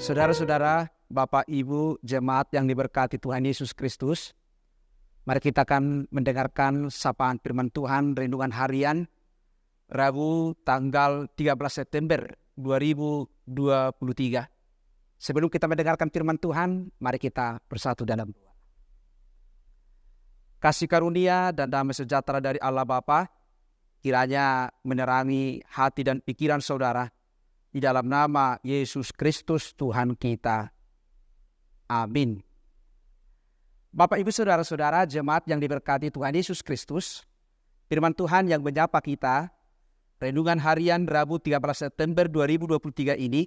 Saudara-saudara, Bapak Ibu, jemaat yang diberkati Tuhan Yesus Kristus, mari kita akan mendengarkan sapaan firman Tuhan renungan harian Rabu tanggal 13 September 2023. Sebelum kita mendengarkan firman Tuhan, mari kita bersatu dalam doa. Kasih karunia dan damai sejahtera dari Allah Bapa kiranya menerangi hati dan pikiran saudara, di dalam nama Yesus Kristus Tuhan kita. Amin. Bapak Ibu Saudara-saudara jemaat yang diberkati Tuhan Yesus Kristus, firman Tuhan yang menyapa kita, renungan harian Rabu 13 September 2023 ini,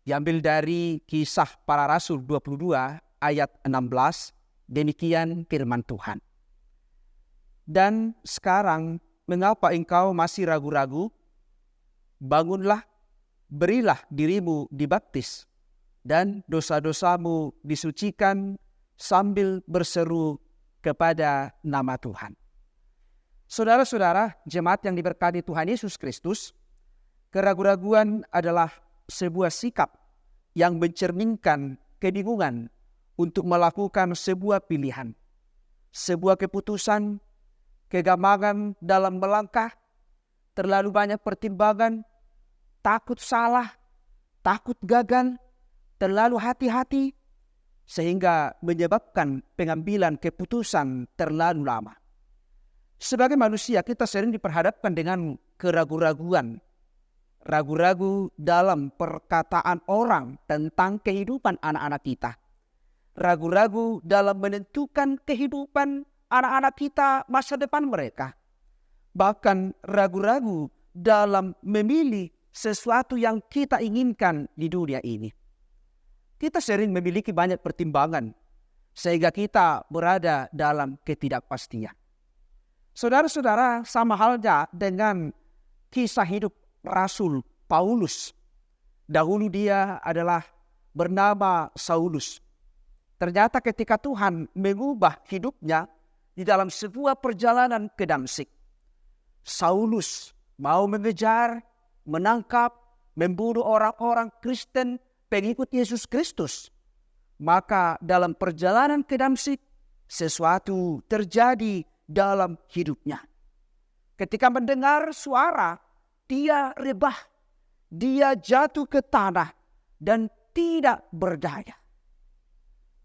diambil dari Kisah Para Rasul 22 ayat 16, demikian firman Tuhan. Dan sekarang, mengapa engkau masih ragu-ragu? Bangunlah, berilah dirimu dibaptis, dan dosa-dosamu disucikan sambil berseru kepada nama Tuhan. Saudara-saudara, jemaat yang diberkati Tuhan Yesus Kristus, keraguan-raguan adalah sebuah sikap yang mencerminkan kebingungan untuk melakukan sebuah pilihan, sebuah keputusan, kegamangan dalam melangkah, terlalu banyak pertimbangan, takut salah, takut gagal, terlalu hati-hati, sehingga menyebabkan pengambilan keputusan terlalu lama. Sebagai manusia, kita sering diperhadapkan dengan keraguan-raguan, ragu-ragu dalam perkataan orang tentang kehidupan anak-anak kita, ragu-ragu dalam menentukan kehidupan anak-anak kita masa depan mereka, bahkan ragu-ragu dalam memilih sesuatu yang kita inginkan di dunia ini. Kita sering memiliki banyak pertimbangan sehingga kita berada dalam ketidakpastian. Saudara-saudara, sama halnya dengan kisah hidup Rasul Paulus. Dahulu dia adalah bernama Saulus. Ternyata ketika Tuhan mengubah hidupnya di dalam sebuah perjalanan ke Damsyik, Saulus mau mengejar, menangkap, membunuh orang-orang Kristen pengikut Yesus Kristus. Maka dalam perjalanan ke Damsyik, sesuatu terjadi dalam hidupnya. Ketika mendengar suara, dia rebah, dia jatuh ke tanah dan tidak berdaya.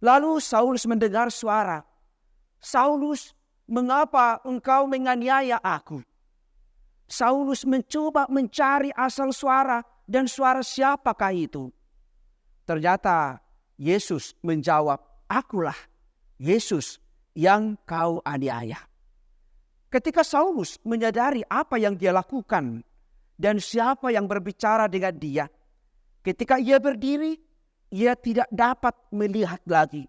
Lalu Saulus mendengar suara, "Saulus, mengapa engkau menganiaya aku?" Saulus mencoba mencari asal suara dan suara siapakah itu. Ternyata Yesus menjawab, "Akulah Yesus yang kau aniaya." Ketika Saulus menyadari apa yang dia lakukan dan siapa yang berbicara dengan dia, ketika ia berdiri, ia tidak dapat melihat lagi.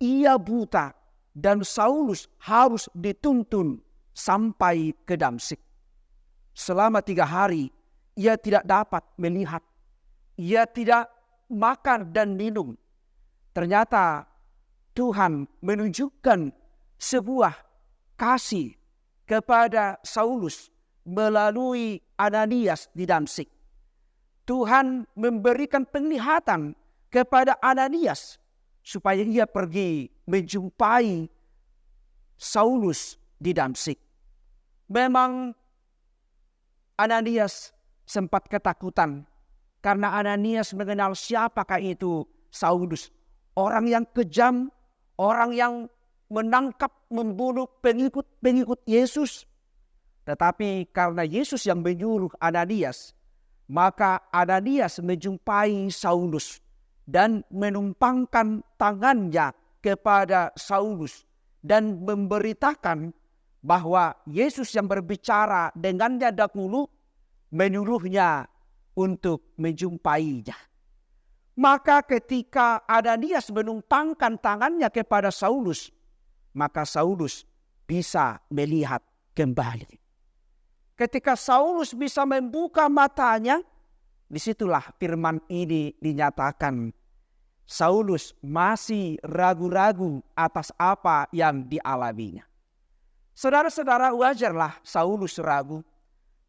Ia buta dan Saulus harus dituntun sampai ke Damsyik. Selama 3 hari, ia tidak dapat melihat. Ia tidak makan dan minum. Ternyata Tuhan menunjukkan sebuah kasih kepada Saulus melalui Ananias di Damsyik. Tuhan memberikan penglihatan kepada Ananias supaya ia pergi menjumpai Saulus di Damsyik. Memang Ananias sempat ketakutan karena Ananias mengenal siapakah itu Saulus. Orang yang kejam, orang yang menangkap, membunuh pengikut Yesus. Tetapi karena Yesus yang menyuruh Ananias, maka Ananias menjumpai Saulus dan menumpangkan tangannya kepada Saulus dan memberitakan bahwa Yesus yang berbicara dengannya dahulu menyuruhnya untuk menjumpainya. Maka ketika Ananias menumpangkan tangannya kepada Saulus, maka Saulus bisa melihat kembali. Ketika Saulus bisa membuka matanya, disitulah firman ini dinyatakan. Saulus masih ragu-ragu atas apa yang dialaminya. Saudara-saudara, wajarlah Saulus ragu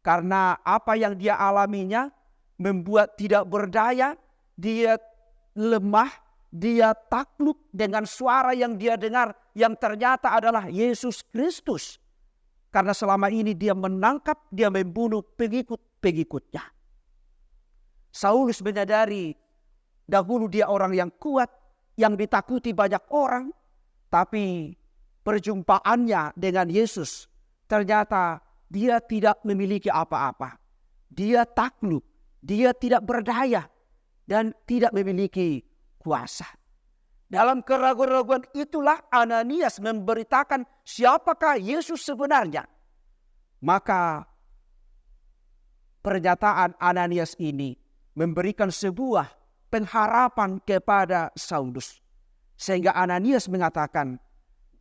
karena apa yang dia alaminya membuat tidak berdaya. Dia lemah, dia takluk dengan suara yang dia dengar yang ternyata adalah Yesus Kristus. Karena selama ini dia menangkap, dia membunuh pengikut-pengikutnya. Saulus menyadari dahulu dia orang yang kuat, yang ditakuti banyak orang. Tapi perjumpaannya dengan Yesus, ternyata dia tidak memiliki apa-apa. Dia takluk, dia tidak berdaya, dan tidak memiliki kuasa. Dalam keraguan-keraguan itulah Ananias memberitakan siapakah Yesus sebenarnya. Maka pernyataan Ananias ini memberikan sebuah pengharapan kepada Saulus. Sehingga Ananias mengatakan,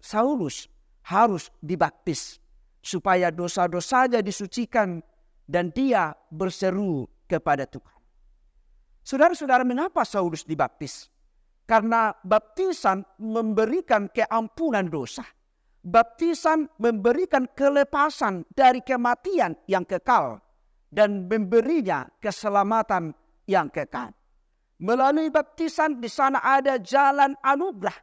Saulus harus dibaptis supaya dosa-dosanya disucikan dan dia berseru kepada Tuhan. Saudara-saudara, mengapa Saulus dibaptis? Karena baptisan memberikan keampunan dosa. Baptisan memberikan kelepasan dari kematian yang kekal dan memberinya keselamatan yang kekal. Melalui baptisan di sana ada jalan anugerah.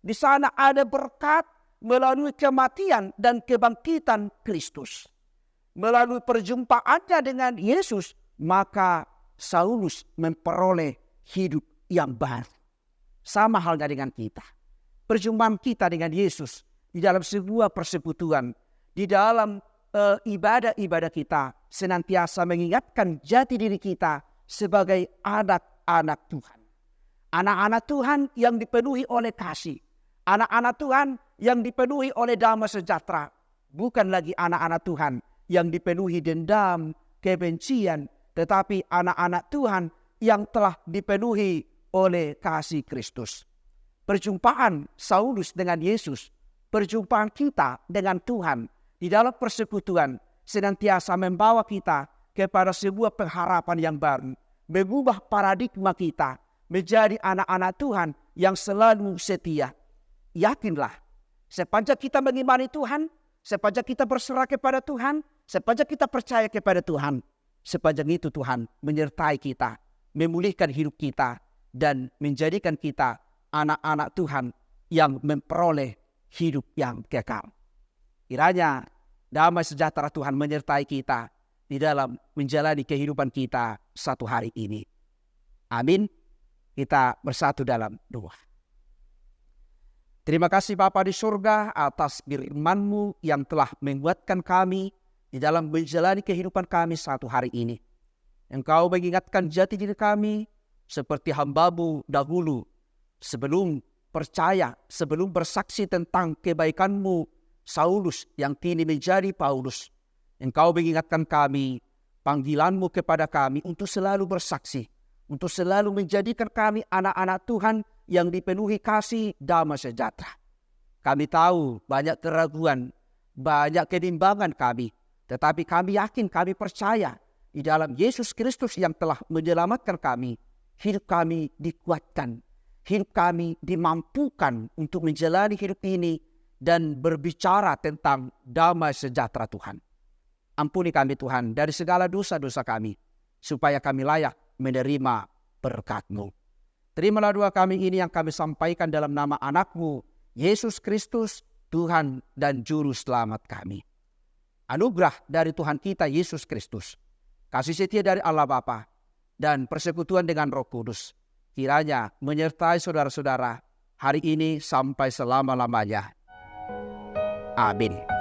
Di sana ada berkat melalui kematian dan kebangkitan Kristus. Melalui perjumpaannya dengan Yesus, maka Saulus memperoleh hidup yang baru. Sama halnya dengan kita. Perjumpaan kita dengan Yesus di dalam sebuah persekutuan, di dalam ibadah-ibadah kita, senantiasa mengingatkan jati diri kita sebagai anak-anak Tuhan. Anak-anak Tuhan yang dipenuhi oleh kasih. Anak-anak Tuhan yang dipenuhi oleh damai sejahtera. Bukan lagi anak-anak Tuhan yang dipenuhi dendam, kebencian, tetapi anak-anak Tuhan yang telah dipenuhi oleh kasih Kristus. Perjumpaan Saulus dengan Yesus, perjumpaan kita dengan Tuhan di dalam persekutuan senantiasa membawa kita kepada sebuah pengharapan yang baru, mengubah paradigma kita menjadi anak-anak Tuhan yang selalu setia. Yakinlah, sepanjang kita mengimani Tuhan, sepanjang kita berserah kepada Tuhan, sepanjang kita percaya kepada Tuhan, sepanjang itu Tuhan menyertai kita, memulihkan hidup kita, dan menjadikan kita anak-anak Tuhan yang memperoleh hidup yang kekal. Kiranya damai sejahtera Tuhan menyertai kita di dalam menjalani kehidupan kita satu hari ini. Amin. Kita bersatu dalam doa. Terima kasih Bapa di surga atas firman-Mu yang telah menguatkan kami di dalam menjalani kehidupan kami satu hari ini. Engkau mengingatkan jati diri kami seperti hamba-Mu dahulu, sebelum percaya, sebelum bersaksi tentang kebaikan-Mu, Saulus yang kini menjadi Paulus. Engkau mengingatkan kami, panggilan-Mu kepada kami untuk selalu bersaksi, untuk selalu menjadikan kami anak-anak Tuhan yang dipenuhi kasih damai sejahtera. Kami tahu banyak keraguan, banyak kebimbangan kami, tetapi kami yakin, kami percaya di dalam Yesus Kristus yang telah menyelamatkan kami. Hidup kami dikuatkan, hidup kami dimampukan untuk menjalani hidup ini dan berbicara tentang damai sejahtera Tuhan. Ampuni kami Tuhan dari segala dosa-dosa kami, supaya kami layak menerima berkat-Mu. Terimalah doa kami ini yang kami sampaikan dalam nama anak-Mu, Yesus Kristus, Tuhan dan Juru Selamat kami. Anugerah dari Tuhan kita Yesus Kristus, kasih setia dari Allah Bapa, dan persekutuan dengan Roh Kudus kiranya menyertai saudara-saudara hari ini sampai selama-lamanya. Amin.